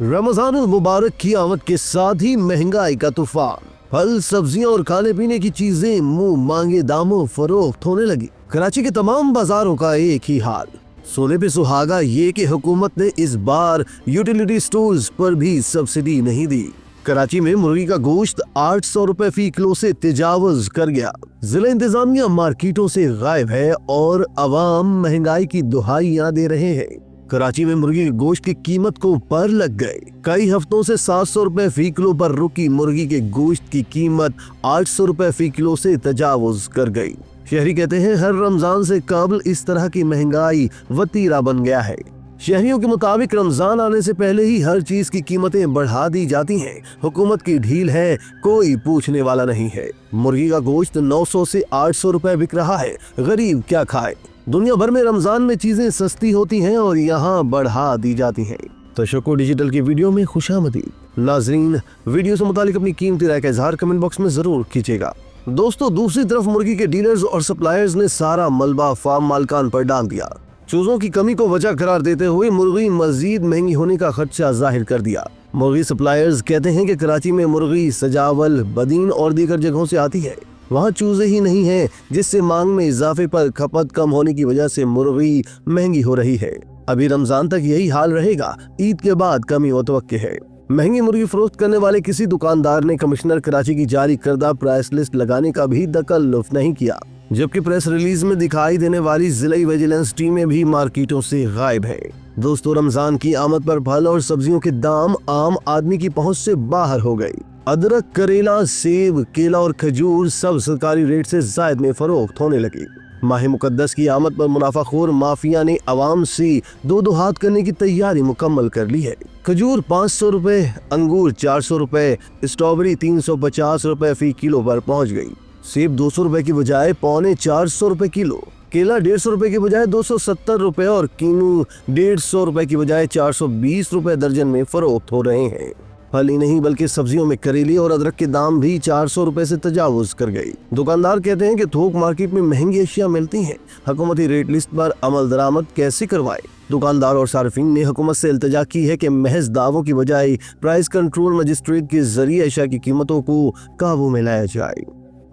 रमजान मुबारक की आमद के साथ ही महंगाई का तूफान। फल, सब्जियां और खाने पीने की चीजें मुंह मांगे दामों फरोख्त होने लगी। कराची के तमाम बाजारों का एक ही हाल। सोने पे सुहागा ये कि हुकूमत ने इस बार यूटिलिटी स्टोर्स पर भी सब्सिडी नहीं दी। कराची में मुर्गी का गोश्त 800 रुपए फी किलो से तजावुज कर गया। जिला इंतजामिया मार्केटों से गायब है और अवाम महंगाई की दुहाइयां दे रहे हैं। कराची में मुर्गी के गोश्त की कीमत को पर लग गए। कई हफ्तों से 700 रुपए फी किलो पर रुकी मुर्गी के गोश्त की कीमत 800 रुपए फी किलो से तजावुज कर गई। शहरी कहते हैं हर रमजान से कबल इस तरह की महंगाई वतीरा बन गया है। शहरियों के मुताबिक रमजान आने से पहले ही हर चीज की कीमतें बढ़ा दी जाती हैं। हुकूमत की ढील है, कोई पूछने वाला नहीं है। मुर्गी का गोश्त 900 से 800 रुपए बिक रहा है। गरीब क्या खाए। दुनिया भर में रमजान में चीजें सस्ती होती हैं और यहाँ बढ़ा दी जाती हैं। तशक्को डिजिटल की वीडियो में खुशामदीद। नाजरीन, वीडियो से मुतालिक अपनी कीमती राय का इजहार कमेंट बॉक्स में जरूर कीजिएगा। दोस्तों, दूसरी तरफ मुर्गी के डीलर्स और सप्लायर्स ने सारा मलबा फार्म मालिकान पर डाल दिया। चूजों की कमी को वजह करार देते हुए मुर्गी मजीद महंगी होने का खदशा जाहिर कर दिया। मुर्गी सप्लायर्स कहते हैं कि कराची में मुर्गी सजावल, बदीन और दीगर जगहों से आती है। वहाँ चूजे ही नहीं है, जिससे मांग में इजाफे पर खपत कम होने की वजह से मुर्गी महंगी हो रही है। अभी रमजान तक यही हाल रहेगा। ईद के बाद कमी मुतवक्के है। महंगी मुर्गी फरोख्त करने वाले किसी दुकानदार ने कमिश्नर कराची की जारी करदा प्राइस लिस्ट लगाने का भी तकल्लुफ नहीं किया, जबकि प्रेस रिलीज में दिखाई देने वाली जिला विजिलेंस टीमें भी मार्केटों से गायब है। दोस्तों, रमजान की आमद पर फल और सब्जियों के दाम आम आदमी की पहुंच से बाहर हो गई। अदरक, करेला, सेब, केला और खजूर सब सरकारी रेट से जायद में फरोख्त होने लगी। माह मुकद्दस की आमद पर मुनाफाखोर माफिया ने अवाम से दो हाथ करने की तैयारी मुकम्मल कर ली है। खजूर 500 रुपए, अंगूर 400 रुपए, स्ट्रॉबेरी 350 रुपए फी किलो पर पहुंच गई। सेब 200 रुपए की बजाय 325 रुपए किलो, केला 150 रुपए की बजाय 270 रुपए और कीनू 150 रुपए की बजाय 420 रुपए दर्जन में फरोख्त हो रहे हैं। फल ही नहीं बल्कि सब्जियों में करेले और अदरक के दाम भी 400 रुपए से तजावुज कर गई। दुकानदार कहते हैं कि थोक मार्केट में महंगी अशिया मिलती हैं। हुकूमती रेट लिस्ट पर अमल दरामद कैसे करवाए। दुकानदार और सार्फिन ने हुकूमत से इल्तिजा की है कि महज दावों की बजाय प्राइस कंट्रोल मजिस्ट्रेट के जरिए अशिया की कीमतों को काबू में लाया जाए।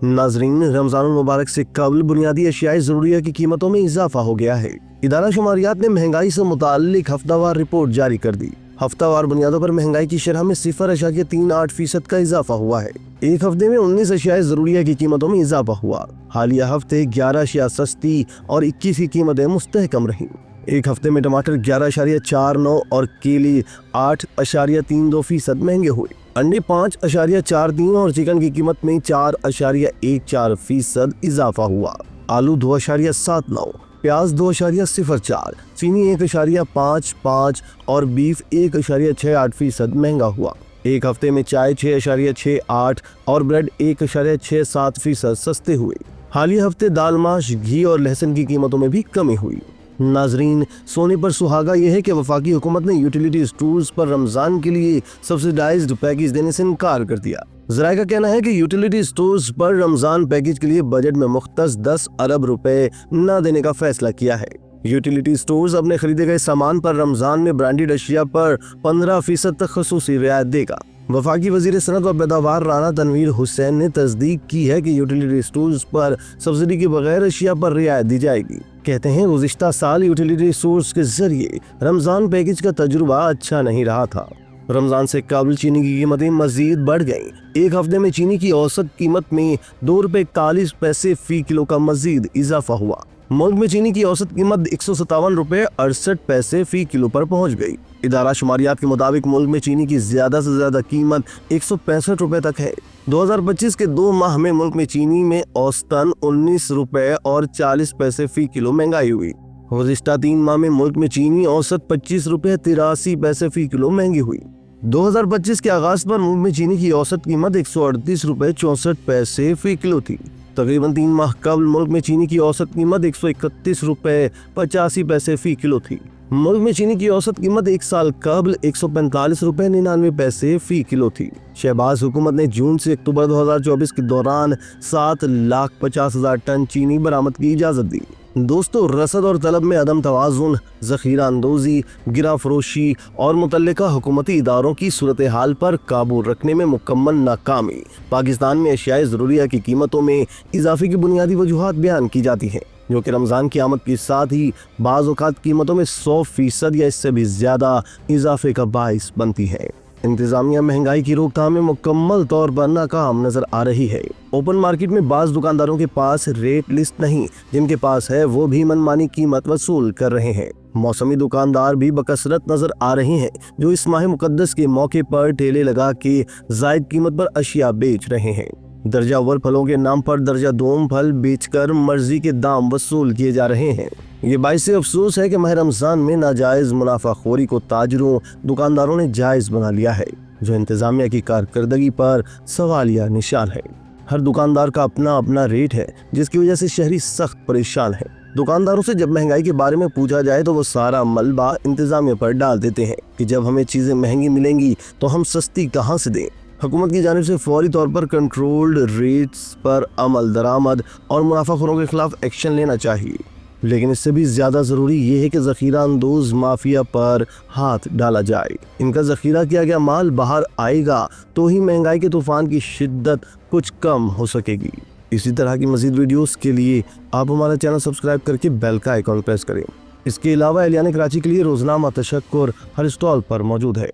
नाजरीन, रमजान मुबारक से कबल बुनियादी अशियाई जरूरिया की कीमतों में इजाफा हो गया है। इदारा शुमारियात ने महंगाई से मुताल्लिक हफ्तावार रिपोर्ट जारी कर दी। हफ्तावार बुनियादों पर महंगाई की शरह में 0.38% का इजाफा हुआ है। एक हफ्ते में 19 अशियाए जरूरिया की कीमतों में इजाफा हुआ। हालिया हफ्ते 11 अशिया सस्ती और 21 की कीमतें मुस्तहकम रहीं। एक हफ्ते में टमाटर 11.49 और केले 8.32% महंगे हुए। अंडे 5.43 और चिकन की कीमत में 4.14% इजाफा हुआ। आलू 2.79, प्याज 2.04, चीनी 1.55 और बीफ 1.68% महंगा हुआ। एक हफ्ते में चाय 6.68 और ब्रेड 1.67% सस्ते हुए। हालिया हफ्ते दाल, माश, घी और लहसुन की कीमतों में भी कमी हुई। नाजरीन, सोने पर सुहागा यह है कि वफाकी हुकूमत ने यूटिलिटी स्टोर्स पर रमजान के लिए सब्सिडाइज्ड पैकेज देने से इनकार कर दिया। जराये का कहना है कि यूटिलिटी स्टोर्स पर रमजान पैकेज के लिए बजट में मुख्तस 10 अरब रुपए न देने का फैसला किया है। यूटिलिटी स्टोर्स अपने खरीदे गए सामान पर रमजान में ब्रांडेड अशिया पर 15% तक खसूसी रियायत देगा। वफाकी वजीर सनत व पैदावार राना तनवीर हुसैन ने तस्दीक की है कि यूटिलिटी स्टोर्स पर सब्सिडी के बगैर अशिया पर रियायत दी जाएगी। कहते हैं गुज़िश्ता साल यूटिलिटी स्टोर्स के जरिए रमजान पैकेज का तजुर्बा अच्छा नहीं रहा था। रमजान से कबल चीनी की कीमतें मजीद बढ़ गईं। एक हफ्ते में चीनी की औसत कीमत में 2 रुपए 41 पैसे फी किलो का मजीद इजाफा हुआ। मुल्क में चीनी की औसत कीमत 157 रुपए 68 पैसे फी किलो पर पहुंच गई। इदारा शुमारियात के मुताबिक मुल्क में चीनी की ज्यादा से ज्यादा कीमत 165 रुपए तक है। 2025 के 2 माह में मुल्क में चीनी में औसतन 19 रुपए और 40 पैसे फी किलो महंगाई हुई। गुज़िश्ता 3 माह में मुल्क में चीनी औसत 25 रुपए 83 पैसे फी किलो महंगी हुई। 2025 के आगाज पर मुल्क में चीनी की औसत कीमत 138 रुपए 64 पैसे फी किलो थी। तकरीबन 3 माह कबल मुल्क में चीनी की औसत कीमत 131 रुपए 85 पैसे फी किलो थी। मुल्क में चीनी की औसत कीमत 1 साल कबल 145 रुपए 99 पैसे फी किलो थी। शहबाज हुकूमत ने जून से अक्टूबर 2024 के दौरान 7,50,000 टन चीनी बरामद की इजाजत दी। दोस्तों, रसद और तलब में अदम तवाज़ुन, ज़ख़ीरा अंदोज़ी, गिरा फरोशी और मुतल्लिका हुकूमती इदारों की सूरत हाल पर काबू रखने में मुकम्मल नाकामी। पाकिस्तान में अशियाए ज़रूरिया की कीमतों में इजाफे की बुनियादी वजूहात बयान की जाती हैं, जो कि रमज़ान की आमद के साथ ही बाज़ औक़ात कीमतों में 100% या इससे भी ज़्यादा इजाफे का बाइस बनती है। इंतजामिया महंगाई की रोकथाम में मुकम्मल तौर पर नाकाम नजर आ रही है। ओपन मार्केट में बाज़ दुकानदारों के पास रेट लिस्ट नहीं, जिनके पास है वो भी मनमानी कीमत वसूल कर रहे हैं। मौसमी दुकानदार भी बकसरत नजर आ रहे हैं, जो इस माह मुकद्दस के मौके पर ठेले लगा के जायद कीमत पर अशिया बेच रहे हैं। दर्जा अव्वल फलों के नाम पर दर्जा दोम फल बेचकर मर्जी के दाम वसूल किए जा रहे हैं। ये बाइस अफसोस है कि माह रमजान में नाजायज मुनाफाखोरी को ताजरों दुकानदारों ने जायज बना लिया है, जो इंतजामिया की कारकर्दगी पर सवालिया निशान है। हर दुकानदार का अपना अपना रेट है, जिसकी वजह से शहरी सख्त परेशान है। दुकानदारों से जब महंगाई के बारे में पूछा जाए तो वो सारा मलबा इंतजामिया पर डाल देते हैं कि जब हमें चीजें महंगी मिलेंगी तो हम सस्ती कहाँ से दें। हुकूमत की जानिब से फौरी तौर पर कंट्रोल्ड रेट्स पर अमल दरामद और मुनाफाखोरों के खिलाफ एक्शन लेना चाहिए, लेकिन इससे भी ज़्यादा ज़रूरी ये है कि ज़ख़ीरा अंदोज माफिया पर हाथ डाला जाए। इनका ज़ख़ीरा किया गया माल बाहर आएगा तो ही महंगाई के तूफ़ान की शिद्दत कुछ कम हो सकेगी। इसी तरह की मज़ीद वीडियोस के लिए आप हमारा चैनल सब्सक्राइब करके बेल का आइकॉन प्रेस करें। इसके अलावा एहलियान कराची के लिए रोज़नामा तशक्कुर हर स्टॉल पर मौजूद है।